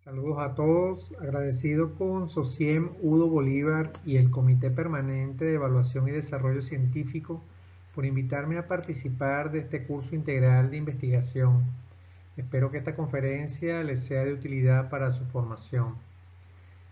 Saludos a todos, agradecido con SOCIEM, Udo Bolívar y el Comité Permanente de Evaluación y Desarrollo Científico por invitarme a participar de este curso integral de investigación. Espero que esta conferencia les sea de utilidad para su formación.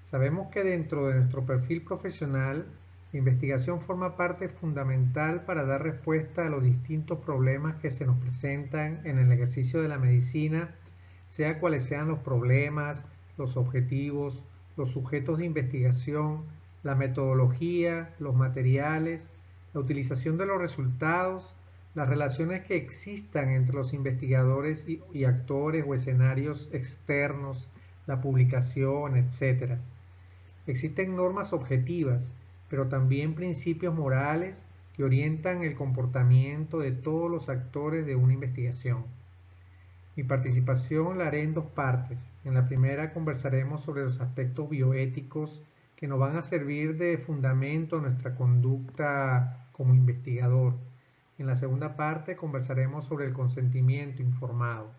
Sabemos que dentro de nuestro perfil profesional, la investigación forma parte fundamental para dar respuesta a los distintos problemas que se nos presentan en el ejercicio de la medicina, sea cuales sean los problemas, los objetivos, los sujetos de investigación, la metodología, los materiales, la utilización de los resultados, las relaciones que existan entre los investigadores y actores o escenarios externos, la publicación, etc. Existen normas objetivas, pero también principios morales que orientan el comportamiento de todos los actores de una investigación. Mi participación la haré en dos partes. En la primera conversaremos sobre los aspectos bioéticos que nos van a servir de fundamento a nuestra conducta como investigador. En la segunda parte conversaremos sobre el consentimiento informado.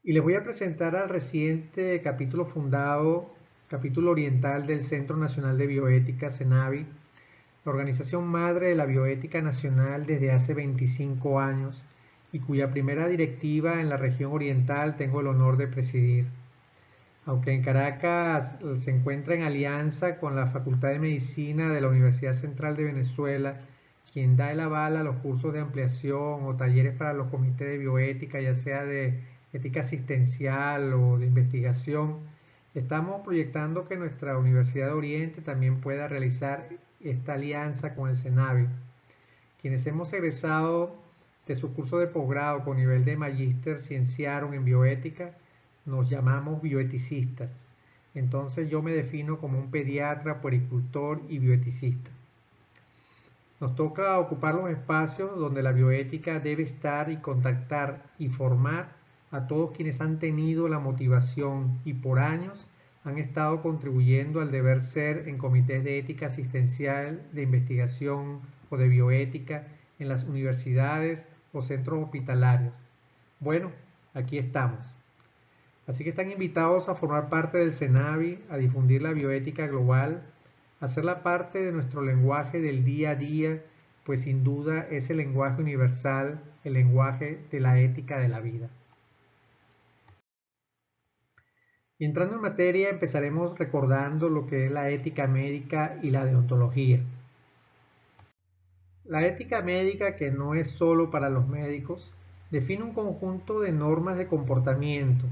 Y les voy a presentar al reciente capítulo fundado, capítulo oriental del Centro Nacional de Bioética, CENABI, la organización madre de la bioética nacional desde hace 25 años y cuya primera directiva en la región oriental tengo el honor de presidir. Aunque en Caracas se encuentra en alianza con la Facultad de Medicina de la Universidad Central de Venezuela, quien da el aval a los cursos de ampliación o talleres para los comités de bioética, ya sea de ética asistencial o de investigación, estamos proyectando que nuestra Universidad de Oriente también pueda realizar esta alianza con el CENABI. Quienes hemos egresado de su curso de posgrado con nivel de magíster cienciarum en bioética, nos llamamos bioeticistas. Entonces yo me defino como un pediatra, puericultor y bioeticista. Nos toca ocupar los espacios donde la bioética debe estar y contactar y formar a todos quienes han tenido la motivación y por años han estado contribuyendo al deber ser en comités de ética asistencial, de investigación o de bioética en las universidades o centros hospitalarios. Bueno, aquí estamos. Así que están invitados a formar parte del CENABI, a difundir la bioética global, a hacerla parte de nuestro lenguaje del día a día, pues sin duda es el lenguaje universal, el lenguaje de la ética de la vida. Y entrando en materia, empezaremos recordando lo que es la ética médica y la deontología. La ética médica, que no es solo para los médicos, define un conjunto de normas de comportamiento,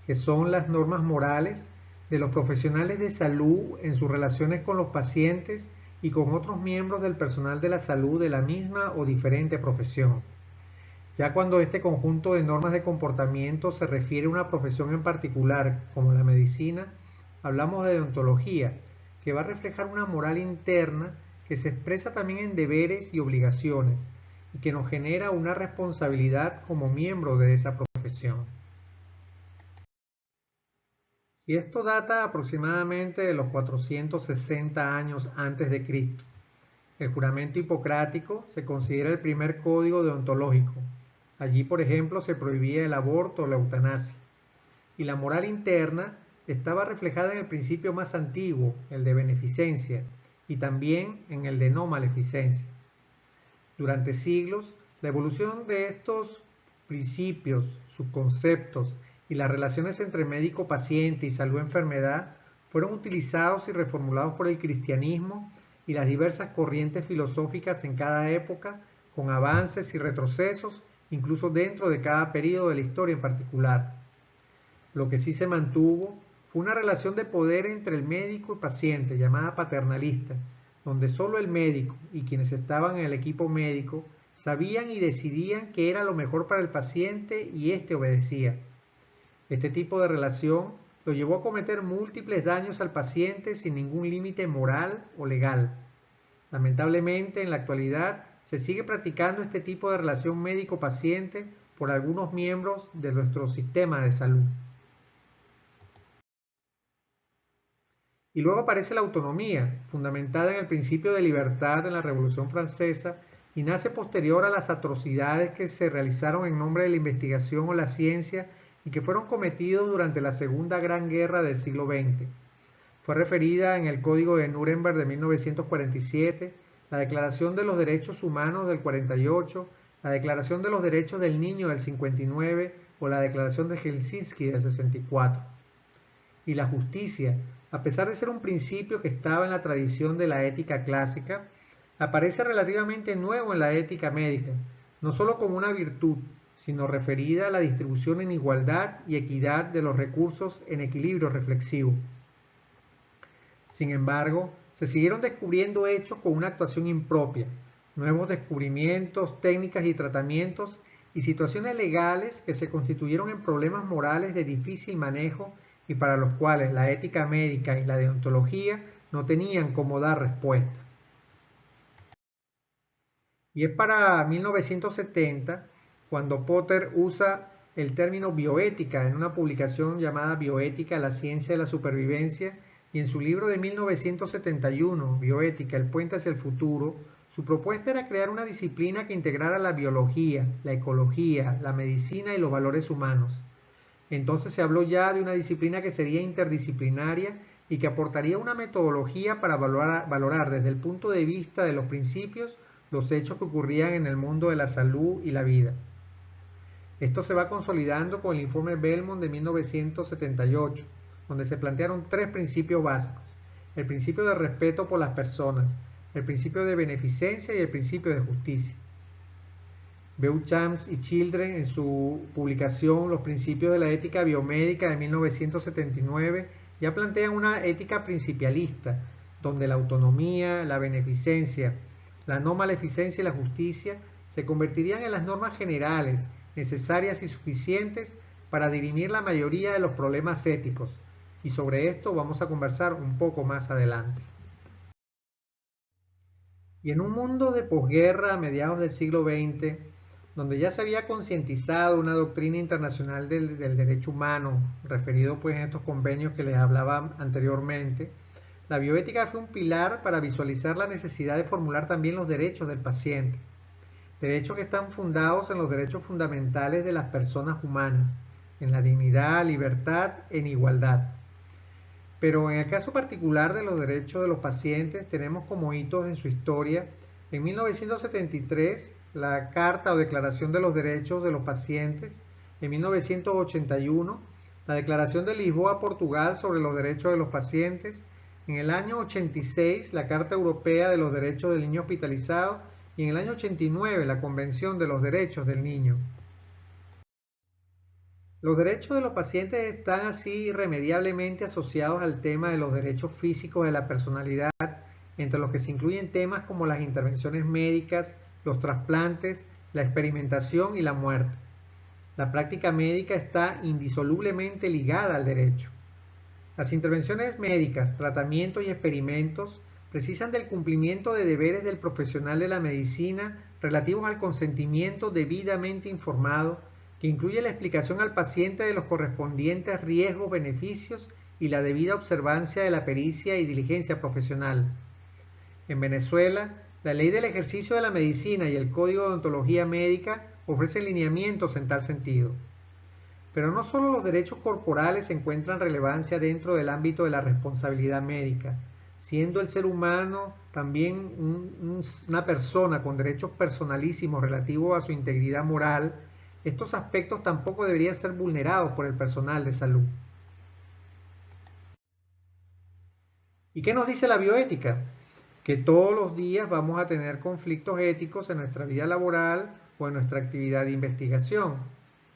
que son las normas morales de los profesionales de salud en sus relaciones con los pacientes y con otros miembros del personal de la salud de la misma o diferente profesión. Ya cuando este conjunto de normas de comportamiento se refiere a una profesión en particular, como la medicina, hablamos de deontología, que va a reflejar una moral interna que se expresa también en deberes y obligaciones y que nos genera una responsabilidad como miembro de esa profesión. Y esto data aproximadamente de los 460 años antes de Cristo. El juramento hipocrático se considera el primer código deontológico. Allí, por ejemplo, se prohibía el aborto o la eutanasia. Y la moral interna estaba reflejada en el principio más antiguo, el de beneficencia, y también en el de no maleficencia. Durante siglos, la evolución de estos principios, subconceptos y las relaciones entre médico-paciente y salud-enfermedad fueron utilizados y reformulados por el cristianismo y las diversas corrientes filosóficas en cada época, con avances y retrocesos, incluso dentro de cada periodo de la historia en particular. Lo que sí se mantuvo fue una relación de poder entre el médico y paciente, llamada paternalista, donde solo el médico y quienes estaban en el equipo médico sabían y decidían qué era lo mejor para el paciente y éste obedecía. Este tipo de relación lo llevó a cometer múltiples daños al paciente sin ningún límite moral o legal. Lamentablemente, en la actualidad se sigue practicando este tipo de relación médico-paciente por algunos miembros de nuestro sistema de salud. Y luego aparece la autonomía, fundamentada en el principio de libertad en la Revolución Francesa, y nace posterior a las atrocidades que se realizaron en nombre de la investigación o la ciencia y que fueron cometidos durante la Segunda Gran Guerra del siglo XX. Fue referida en el Código de Nuremberg de 1947, la Declaración de los Derechos Humanos del 48, la Declaración de los Derechos del Niño del 59 o la Declaración de Helsinki del 64. Y la justicia, a pesar de ser un principio que estaba en la tradición de la ética clásica, aparece relativamente nuevo en la ética médica, no solo como una virtud, sino referida a la distribución en igualdad y equidad de los recursos en equilibrio reflexivo. Sin embargo, se siguieron descubriendo hechos con una actuación impropia, nuevos descubrimientos, técnicas y tratamientos y situaciones legales que se constituyeron en problemas morales de difícil manejo y para los cuales la ética médica y la deontología no tenían cómo dar respuesta. Y es para 1970 cuando Potter usa el término bioética en una publicación llamada Bioética, la ciencia de la supervivencia, y en su libro de 1971, Bioética, el puente hacia el futuro, su propuesta era crear una disciplina que integrara la biología, la ecología, la medicina y los valores humanos. Entonces se habló ya de una disciplina que sería interdisciplinaria y que aportaría una metodología para valorar desde el punto de vista de los principios los hechos que ocurrían en el mundo de la salud y la vida. Esto se va consolidando con el informe Belmont de 1978, donde se plantearon tres principios básicos: el principio de respeto por las personas, el principio de beneficencia y el principio de justicia. Beauchamp y Children, en su publicación Los principios de la ética biomédica de 1979, ya plantean una ética principialista, donde la autonomía, la beneficencia, la no maleficencia y la justicia se convertirían en las normas generales, necesarias y suficientes para dirimir la mayoría de los problemas éticos. Y sobre esto vamos a conversar un poco más adelante. Y en un mundo de posguerra a mediados del siglo XX, donde ya se había concientizado una doctrina internacional del derecho humano, referido pues en estos convenios que les hablaba anteriormente, la bioética fue un pilar para visualizar la necesidad de formular también los derechos del paciente, derechos que están fundados en los derechos fundamentales de las personas humanas, en la dignidad, libertad, en igualdad. Pero en el caso particular de los derechos de los pacientes, tenemos como hitos en su historia, en 1973, la Carta o Declaración de los Derechos de los Pacientes, en 1981, la Declaración de Lisboa, Portugal, sobre los derechos de los pacientes, en el año 86, la Carta Europea de los Derechos del Niño Hospitalizado, y en el año 89, la Convención de los Derechos del Niño. Los derechos de los pacientes están así irremediablemente asociados al tema de los derechos físicos de la personalidad, entre los que se incluyen temas como las intervenciones médicas, los trasplantes, la experimentación y la muerte. La práctica médica está indisolublemente ligada al derecho. Las intervenciones médicas, tratamientos y experimentos precisan del cumplimiento de deberes del profesional de la medicina relativos al consentimiento debidamente informado, que incluye la explicación al paciente de los correspondientes riesgos, beneficios y la debida observancia de la pericia y diligencia profesional. En Venezuela, la Ley del Ejercicio de la Medicina y el Código de Ontología Médica ofrecen lineamientos en tal sentido. Pero no solo los derechos corporales encuentran relevancia dentro del ámbito de la responsabilidad médica, siendo el ser humano también una persona con derechos personalísimos relativos a su integridad moral. Estos aspectos tampoco deberían ser vulnerados por el personal de salud. ¿Y qué nos dice la bioética? Que todos los días vamos a tener conflictos éticos en nuestra vida laboral o en nuestra actividad de investigación,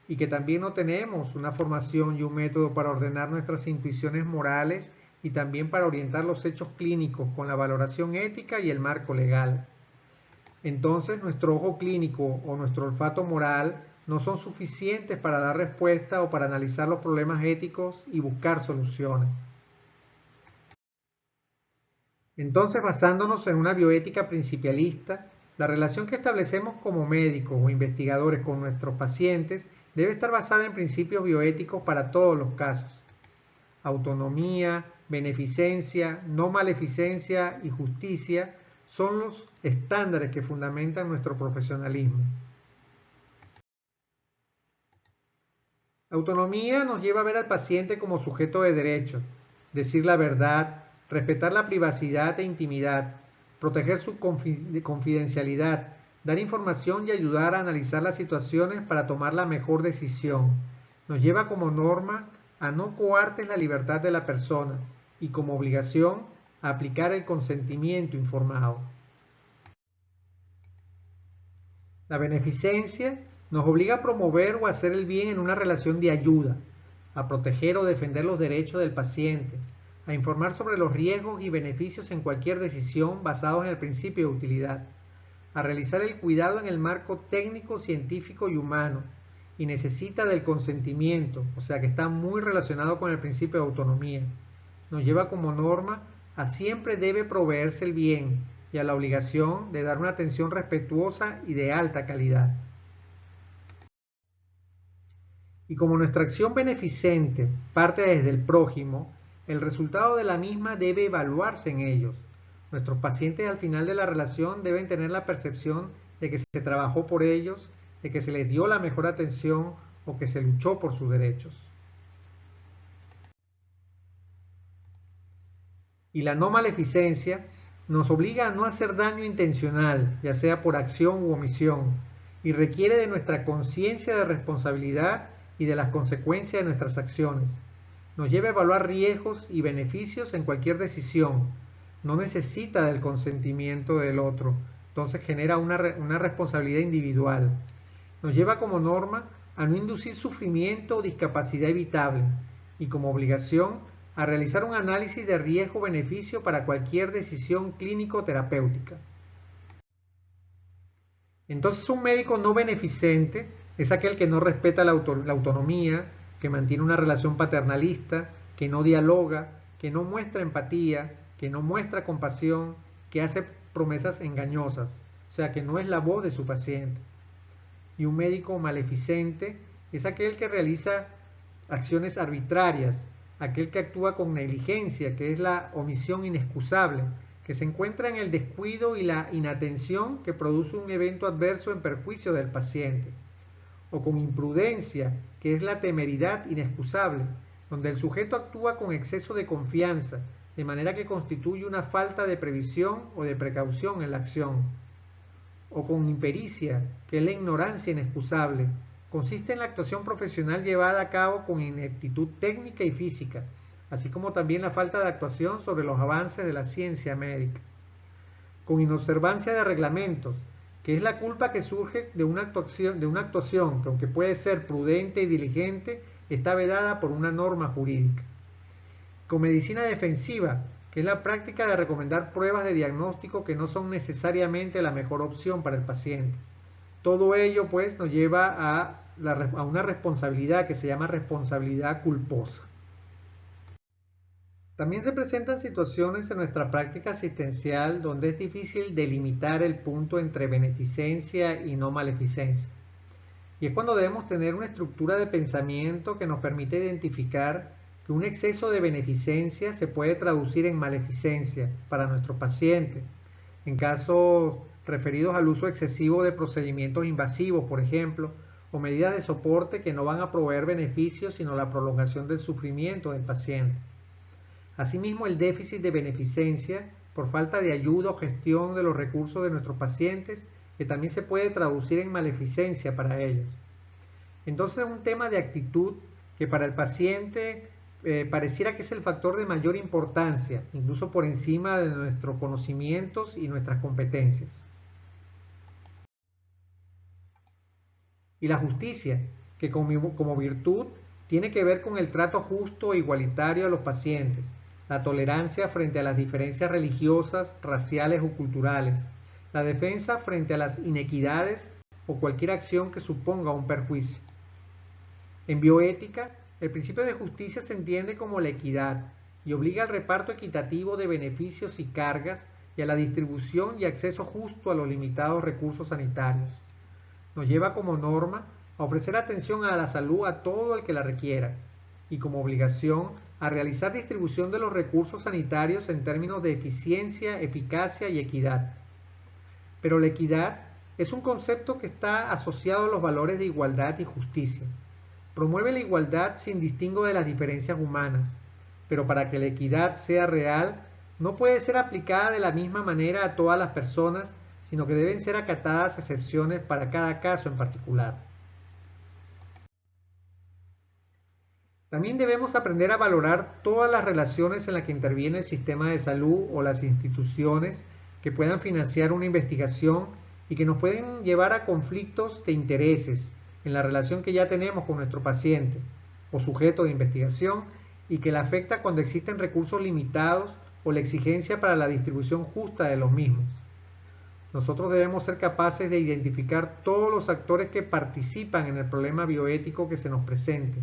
y que también no tenemos una formación y un método para ordenar nuestras intuiciones morales y también para orientar los hechos clínicos con la valoración ética y el marco legal. Entonces, nuestro ojo clínico o nuestro olfato moral no son suficientes para dar respuesta o para analizar los problemas éticos y buscar soluciones. Entonces, basándonos en una bioética principialista, la relación que establecemos como médicos o investigadores con nuestros pacientes debe estar basada en principios bioéticos para todos los casos. Autonomía, beneficencia, no maleficencia y justicia son los estándares que fundamentan nuestro profesionalismo. La autonomía nos lleva a ver al paciente como sujeto de derecho, decir la verdad, respetar la privacidad e intimidad, proteger su confidencialidad, dar información y ayudar a analizar las situaciones para tomar la mejor decisión. Nos lleva como norma a no coartes la libertad de la persona y como obligación a aplicar el consentimiento informado. La beneficencia nos obliga a promover o hacer el bien en una relación de ayuda, a proteger o defender los derechos del paciente, a informar sobre los riesgos y beneficios en cualquier decisión basados en el principio de utilidad, a realizar el cuidado en el marco técnico, científico y humano, y necesita del consentimiento, o sea que está muy relacionado con el principio de autonomía. Nos lleva como norma a siempre debe proveerse el bien y a la obligación de dar una atención respetuosa y de alta calidad. Y como nuestra acción beneficente parte desde el prójimo, el resultado de la misma debe evaluarse en ellos. Nuestros pacientes al final de la relación deben tener la percepción de que se trabajó por ellos, de que se les dio la mejor atención o que se luchó por sus derechos. Y la no maleficencia nos obliga a no hacer daño intencional, ya sea por acción u omisión, y requiere de nuestra conciencia de responsabilidad y de las consecuencias de nuestras acciones. Nos lleva a evaluar riesgos y beneficios en cualquier decisión. No necesita del consentimiento del otro, entonces genera una responsabilidad individual. Nos lleva como norma a no inducir sufrimiento o discapacidad evitable y como obligación a realizar un análisis de riesgo-beneficio para cualquier decisión clínico-terapéutica. Entonces, un médico no beneficente es aquel que no respeta la autonomía, que mantiene una relación paternalista, que no dialoga, que no muestra empatía, que no muestra compasión, que hace promesas engañosas, o sea, que no es la voz de su paciente. Y un médico maleficente es aquel que realiza acciones arbitrarias, aquel que actúa con negligencia, que es la omisión inexcusable, que se encuentra en el descuido y la inatención que produce un evento adverso en perjuicio del paciente, o con imprudencia, que es la temeridad inexcusable, donde el sujeto actúa con exceso de confianza, de manera que constituye una falta de previsión o de precaución en la acción, o con impericia, que es la ignorancia inexcusable, consiste en la actuación profesional llevada a cabo con ineptitud técnica y física, así como también la falta de actuación sobre los avances de la ciencia médica. Con inobservancia de reglamentos, que es la culpa que surge de una actuación que, aunque puede ser prudente y diligente, está vedada por una norma jurídica. Con medicina defensiva, que es la práctica de recomendar pruebas de diagnóstico que no son necesariamente la mejor opción para el paciente. Todo ello, pues, nos lleva a una responsabilidad que se llama responsabilidad culposa. También se presentan situaciones en nuestra práctica asistencial donde es difícil delimitar el punto entre beneficencia y no maleficencia. Y es cuando debemos tener una estructura de pensamiento que nos permite identificar que un exceso de beneficencia se puede traducir en maleficencia para nuestros pacientes, en casos referidos al uso excesivo de procedimientos invasivos, por ejemplo, o medidas de soporte que no van a proveer beneficios sino la prolongación del sufrimiento del paciente. Asimismo, el déficit de beneficencia por falta de ayuda o gestión de los recursos de nuestros pacientes, que también se puede traducir en maleficencia para ellos. Entonces es un tema de actitud que para el paciente pareciera que es el factor de mayor importancia, incluso por encima de nuestros conocimientos y nuestras competencias. Y la justicia, que como virtud tiene que ver con el trato justo e igualitario a los pacientes, la tolerancia frente a las diferencias religiosas, raciales o culturales, la defensa frente a las inequidades o cualquier acción que suponga un perjuicio. En bioética, el principio de justicia se entiende como la equidad y obliga al reparto equitativo de beneficios y cargas y a la distribución y acceso justo a los limitados recursos sanitarios. Nos lleva como norma a ofrecer atención a la salud a todo el que la requiera y como obligación a realizar distribución de los recursos sanitarios en términos de eficiencia, eficacia y equidad. pero la equidad es un concepto que está asociado a los valores de igualdad y justicia. Promueve la igualdad sin distingo de las diferencias humanas, pero para que la equidad sea real, no puede ser aplicada de la misma manera a todas las personas, sino que deben ser acatadas excepciones para cada caso en particular. También debemos aprender a valorar todas las relaciones en las que interviene el sistema de salud o las instituciones que puedan financiar una investigación y que nos pueden llevar a conflictos de intereses en la relación que ya tenemos con nuestro paciente o sujeto de investigación y que le afecta cuando existen recursos limitados o la exigencia para la distribución justa de los mismos. Nosotros debemos ser capaces de identificar todos los actores que participan en el problema bioético que se nos presente.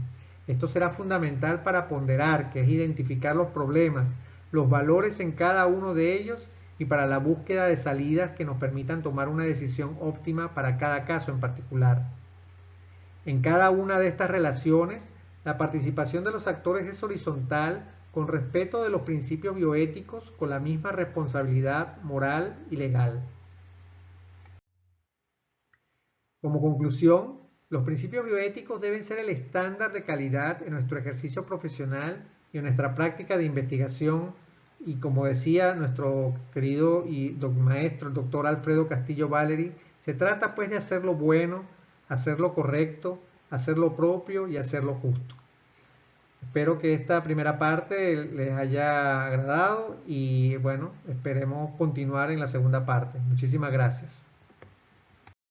Esto será fundamental para ponderar, que es identificar los problemas, los valores en cada uno de ellos y para la búsqueda de salidas que nos permitan tomar una decisión óptima para cada caso en particular. En cada una de estas relaciones, la participación de los actores es horizontal, con respeto de los principios bioéticos, con la misma responsabilidad moral y legal. Como conclusión, los principios bioéticos deben ser el estándar de calidad en nuestro ejercicio profesional y en nuestra práctica de investigación. Y como decía nuestro querido y maestro, el doctor Alfredo Castillo Valeri, se trata pues de hacer lo bueno, hacer lo correcto, hacer lo propio y hacer lo justo. Espero que esta primera parte les haya agradado y bueno, esperemos continuar en la segunda parte. Muchísimas gracias.